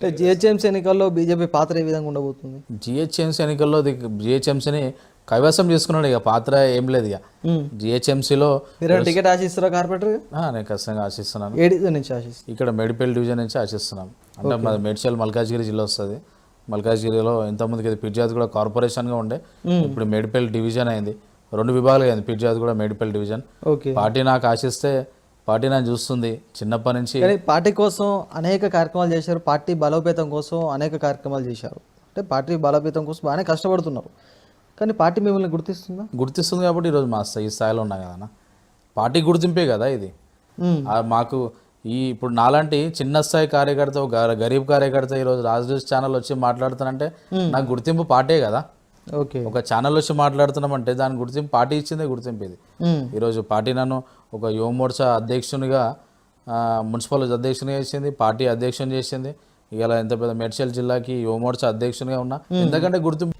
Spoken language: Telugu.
అంటే జిహెచ్ఎంసీ ఎన్నికల్లో బీజేపీ పాత్ర ఏ విధంగా ఉండబోతుంది? జిహెచ్ఎంసీ ఎన్నికల్లో జిహెచ్ఎంసీని కైవసం చేసుకున్నాడు. ఇక పాత్ర ఏం లేదు. ఇక జిహెచ్ఎంసీలో మీరు టికెట్ ఆశిస్తారా కార్పొరేటర్? నేను ఖచ్చితంగా ఆశిస్తున్నాను. ఏడి నుంచి ఆశిస్తారు? ఇక్కడ మేడిపల్లి డివిజన్ నుంచి ఆశిస్తున్నాం. అంటే మాది మేడ్చల్ మల్కాజ్గిరి జిల్లా వస్తుంది. మల్కాజ్గిరిలో ఇంతకుముందుకి ఇది పిర్జాద్ కూడా కార్పొరేషన్గా ఉండే, ఇప్పుడు మేడిపల్లి డివిజన్ అయింది. 2 విభాగాలు అయింది, పిర్జాద్ కూడా మేడిపల్లి డివిజన్. ఓకే. పార్టీ నాకు ఆశిస్తే పార్టీ నన్ను చూస్తుంది చిన్నప్పటి నుంచి. కానీ పార్టీ కోసం అనేక కార్యక్రమాలు చేశారు, పార్టీ బలోపేతం కోసం అనేక కార్యక్రమాలు చేశారు. అంటే పార్టీ బలోపేతం కోసం బాగానే కష్టపడుతున్నారు. కానీ పార్టీ మిమ్మల్ని గుర్తిస్తుందా? గుర్తిస్తుంది కాబట్టి ఈరోజు మా ఈ స్థాయిలో ఉన్నా కదా. పార్టీ గుర్తింపే కదా ఇది. మాకు ఇప్పుడు నాలాంటి చిన్న స్థాయి కార్యకర్త, గరీబ్ కార్యకర్త ఈరోజు రాజదూస్ ఛానల్ వచ్చి మాట్లాడుతానంటే నాకు గుర్తింపు పార్టీ కదా. ఓకే. ఒక ఛానల్ వచ్చి మాట్లాడుతున్నామంటే దాని గుర్తింపు పార్టీ ఇచ్చిందే గుర్తింపు ఇది. ఈరోజు పార్టీ నన్ను ఒక యువ మోర్చా అధ్యక్షునిగా, మున్సిపల్ అధ్యక్షునిగా చేసింది, పార్టీ అధ్యక్షుని చేసింది. ఇలా ఎంత పెద్ద మేడ్చల్ జిల్లాకి యువ మోర్చా అధ్యక్షునిగా ఉన్నా ఎందుకంటే గుర్తింపు